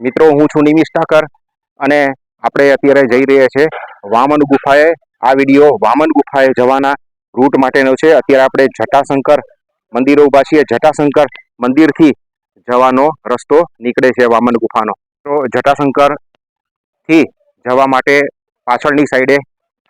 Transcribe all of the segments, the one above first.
મિત્રો, હું છું નિમિષ ઠાકર અને આપણે અત્યારે જઈ રહ્યા છે વામન ગુફાએ. આ વિડીયો વામન ગુફાએ જવાના રૂટ માટેનો છે. અત્યારે આપણે જટાશંકર મંદિરો ઉભા છીએ. જટાશંકર મંદિરથી જવાનો રસ્તો નીકળે છે વામન ગુફાનો. તો જટાશંકર થી જવા માટે પાછળની સાઈડે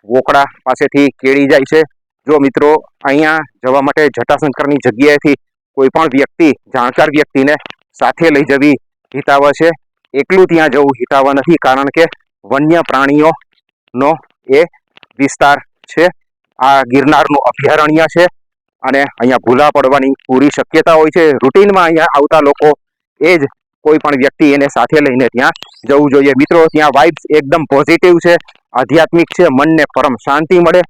વોકડા પાસેથી કેળી જાય છે. જો મિત્રો, અહીંયા જવા માટે જટાશંકરની જગ્યાએથી કોઈ પણ વ્યક્તિ, જાણકાર વ્યક્તિને સાથે લઈ જવી હિતાવહ છે. એકલું ત્યાં જવું હિતાવહ નથી, કારણ કે વન્ય પ્રાણીઓનો એ વિસ્તાર છે. આ ગિરનારનું અભયારણ્ય છે અને અહીંયા ભૂલા પડવાની પૂરી શક્યતા હોય છે. રૂટીનમાં અહીંયા આવતા લોકો એ જ કોઈ પણ વ્યક્તિ એને સાથે લઈને ત્યાં જવું જોઈએ. મિત્રો, ત્યાં વાઇબ્સ એકદમ પોઝિટિવ છે, આધ્યાત્મિક છે, મનને પરમ શાંતિ મળે.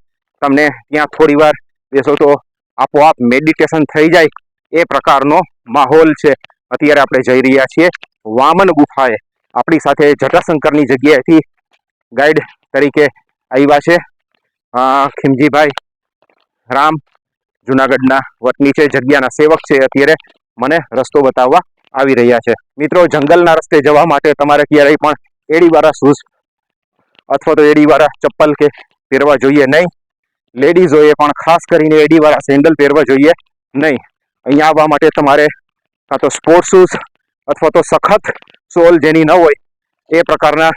તમને ત્યાં થોડી વાર બેસો તો આપોઆપ મેડિટેશન થઈ જાય એ પ્રકારનો માહોલ છે. અત્યારે આપણે જઈ રહ્યા છીએ વામન ગુફાએ. આપણી સાથે જટાશંકરની જગ્યાએથી ગાઈડ તરીકે આવ્યા છે ખીમજીભાઈ રામ, જુનાગઢના વતની છે, જગ્યાના સેવક છે. અત્યારે મને રસ્તો બતાવવા આવી રહ્યા છે. મિત્રો, જંગલના રસ્તે જવા માટે તમારે ક્યારેય પણ એડીવાળા શૂઝ અથવા તો એડીવાળા ચપ્પલ કે પહેરવા જોઈએ નહીં. લેડીઝોએ પણ ખાસ કરીને એડીવાળા સેન્ડલ પહેરવા જોઈએ નહીં. અહીંયા આવવા માટે તમારે કાં તો સ્પોર્ટ્સ શૂઝ અથવા તો સખત સોલ જેની ન હોય એ પ્રકારના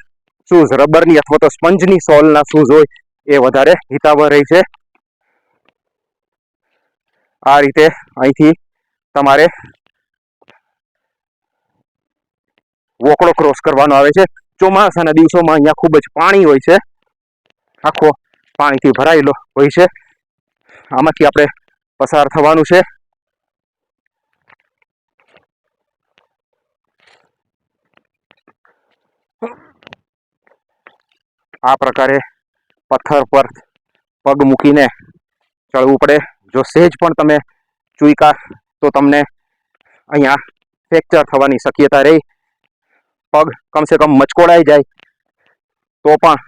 શૂઝ, રબરની અથવા તો સ્પંજની સોલના શૂઝ હોય એ વધારે હિતાવહ રહે છે. આ રીતે અહીંથી તમારે વોકડો ક્રોસ કરવાનો આવે છે. ચોમાસાના દિવસોમાં અહીંયા ખૂબ જ પાણી હોય છે, આખો પાણીથી ભરાયેલો હોય છે. આમાંથી આપણે પસાર થવાનું છે. આ પ્રકારે પથ્થર પર પગ મૂકીને ચડવું પડે. જો સહેજ પણ તમે ચૂક્યા તો તમને અહીંયા ફ્રેક્ચર થવાની શક્યતા રહી. પગ કમસે કમ મચકોડાઈ જાય તો પણ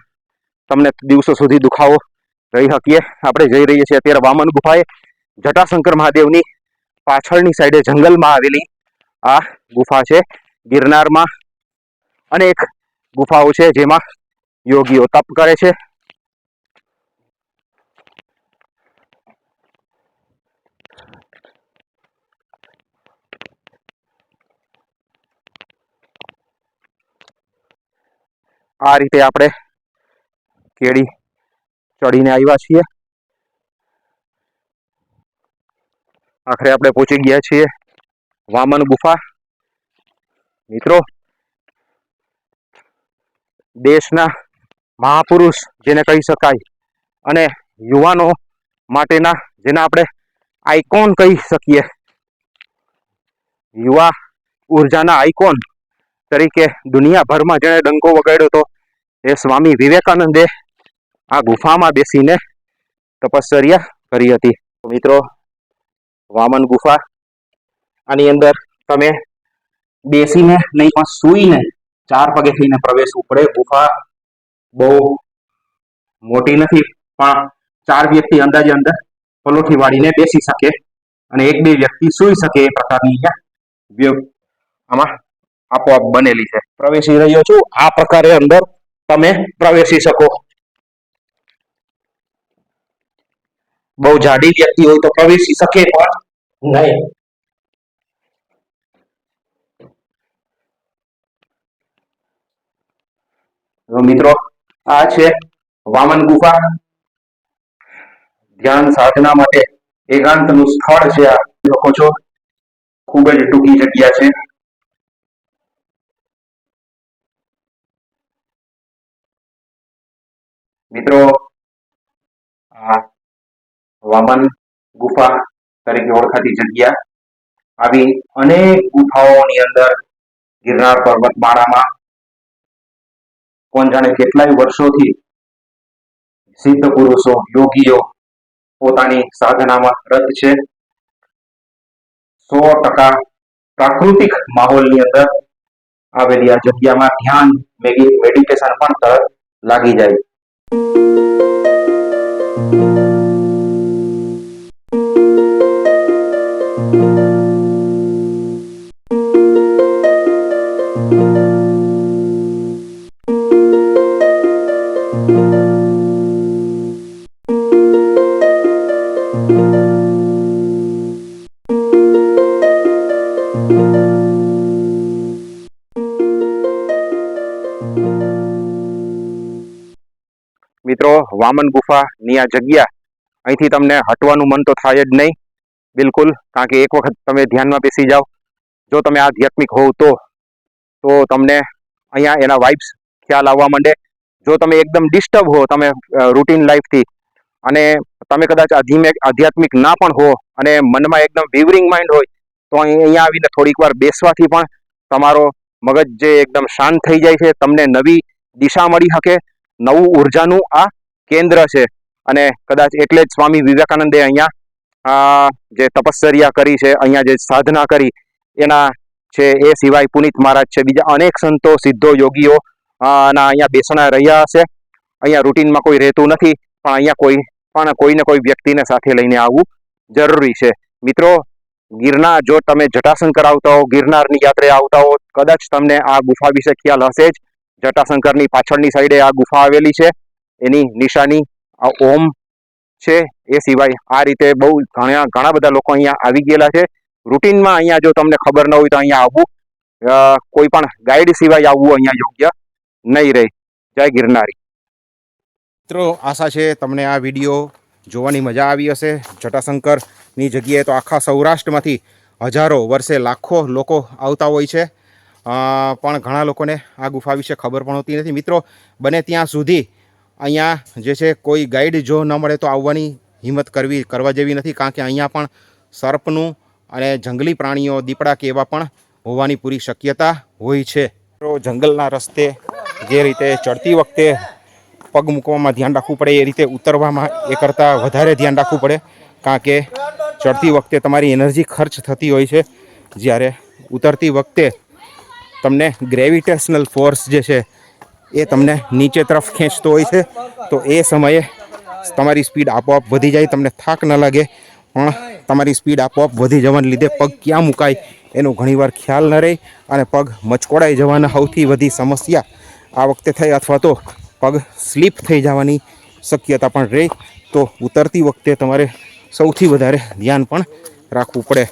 તમને દિવસો સુધી દુખાવો રહી શકીએ. આપણે જઈ રહીએ છીએ અત્યારે વામન ગુફાએ. જટાશંકર મહાદેવની પાછળની સાઈડે જંગલમાં આવેલી આ ગુફા છે. ગિરનારમાં અનેક ગુફાઓ છે જેમાં યોગીઓ તપ કરે છે. આ રીતે આપણે કેળી ચડીને આવ્યા છીએ. આખરે આપણે પહોંચી ગયા છીએ વામન ગુફા. મિત્રો, દેશના મહાપુરુષ જેને કહી શકાય અને યુવાનો માટેના જેને આપણે આઇકોન કહી શકીએ, યુવા ઉર્જાના આઇકોન તરીકે દુનિયાભરમાં જેણે ડંકો વગાડ્યો હતો એ સ્વામી વિવેકાનંદે આ ગુફામાં બેસીને તપશ્ચર્યા કરી હતી. મિત્રો, વામન ગુફા, આની અંદર તમે બેસીને નહીં પણ સૂઈને 4 પગે થઈને પ્રવેશવું પડે. ગુફા બહુ મોટી નથી, પણ 4 વ્યક્તિ અંદાજે અંદર પલોઠી વાળીને બેસી શકે અને 1-2 વ્યક્તિ સૂઈ શકે એ પ્રકારની અહીંયા આમાં આપોઆપ બનેલી છે. પ્રવેશી રહ્યો છું. આ પ્રકારે અંદર તમે પ્રવેશી શકો. બહુ જાડી વ્યક્તિ હોય તો પ્રવેશી શકે પણ નહીં. મિત્રો, આ છે વામન ગુફા. ધ્યાન સાધના માટે એકાંતનું સ્થળ છે. આ લોકો છો, ખૂબ જ ટૂંકી જગ્યા છે. મિત્રો, આ વામન ગુફા તરીકે ઓળખાતી જગ્યા, આવી અનેક ગુફાઓની અંદર ગિરનાર પર્વતમાળામાં કોણ જાણે કેટલાય વર્ષોથી સિદ્ધ પુરુષો, યોગીઓ પોતાની સાધનામાં રત છે. 100% પ્રાકૃતિક માહોલની અંદર આવેલી આ જગ્યામાં ધ્યાન, મેડિટેશન પણ તરત લાગી જાય. મિત્રો વામન ગુફાની આ જગ્યા અહીંથી તમને હટવાનું મન તો થાય જ નહીં બિલકુલ, કારણ કે એક વખત તમે ધ્યાનમાં બેસી જાઓ, જો તમે આધ્યાત્મિક હોવ તો તમને અહીંયા એના વાઇબ્સ ખ્યાલ આવવા માંડે. જો તમે એકદમ ડિસ્ટર્બ હો તમે રૂટીન લાઈફથી અને તમે કદાચ આધ્યાત્મિક ના પણ હો અને મનમાં એકદમ વિવરિંગ માઇન્ડ હોય તો અહીંયા આવીને થોડીક વાર બેસવાથી પણ તમારો મગજ જે એકદમ શાંત થઈ જાય છે, તમને નવી દિશા મળી શકે, નવું ઉર્જાનું આ કેન્દ્ર છે. અને કદાચ એટલે જ સ્વામી વિવેકાનંદે અહીંયા જે તપશ્ચર્યા કરી છે, અહીંયા જે સાધના કરી એના છે, એ સિવાય પુનિત મહારાજ છે, બીજા અનેક સંતો સિદ્ધો યોગીઓ ના અહીંયા બેસણા રહ્યા હશે. અહીંયા રૂટીનમાં કોઈ રહેતું નથી, પણ અહીંયા કોઈને કોઈ વ્યક્તિને સાથે લઈને આવવું જરૂરી છે. મિત્રો ગિરનાર, જો તમે જટાશંકર આવતા હો, ગિરનારની યાત્રાએ આવતા હો, કદાચ તમને આ ગુફા વિશે ખ્યાલ હશે જ. જટાશંકરની પાછળની સાઈડે આ ગુફા આવેલી છે, એની નિશાની આ ઓમ છે. એ સિવાય આ રીતે બહુ ઘણા બધા લોકો અહીંયા આવી ગયેલા છે. રૂટીનમાં અહીંયા જો તમને ખબર ન હોય તો અહીંયા આવવું કોઈ પણ ગાઈડ સિવાય આવવું અહીંયા યોગ્ય નહીં રહે. જય ગિરનારી. મિત્રો આશા છે તમને આ વિડીયો જોવાની મજા આવી હશે. જટાશંકરની જગ્યાએ તો આખા સૌરાષ્ટ્રમાંથી હજારો વર્ષે લાખો લોકો આવતા હોય છે, પણ ઘણા લોકોને આ ગુફા વિશે ખબર પણ હોતી નથી. મિત્રો બને ત્યાં સુધી અહીંયા જે છે કોઈ ગાઈડ જો ન મળે તો આવવાની હિંમત કરવા જેવી નથી, કારણ કે અહીંયા પણ સર્પનું અને જંગલી પ્રાણીઓ દીપડા કે એવા પણ હોવાની પૂરી શક્યતા હોય છે. તો જંગલના રસ્તે જે રીતે ચડતી વખતે પગ મૂકવામાં ધ્યાન રાખવું પડે, એ રીતે ઉતરવામાં એ કરતાં વધારે ધ્યાન રાખવું પડે, કારણ કે ચડતી વખતે તમારી એનર્જી ખર્ચ થતી હોય છે, જ્યારે ઉતરતી વખતે તમને ગ્રેવિટેશનલ ફોર્સ જે છે એ તમને નીચે તરફ ખેંચતો હોય છે. તો એ સમયે તમારી સ્પીડ આપોઆપ વધી જાય, તમને થાક ન લાગે, પણ તમારી સ્પીડ આપોઆપ વધી જવાને લીધે પગ ક્યાં મુકાય એનો ઘણીવાર ખ્યાલ ન રહે અને પગ મચકોડાઈ જવાના સૌથી વધી સમસ્યા આ વખતે થઈ, અથવા તો પગ સ્લીપ થઈ જવાની શક્યતા પણ રહે. તો ઉતરતી વખતે તમારે સૌથી વધારે ધ્યાન પણ રાખવું પડે.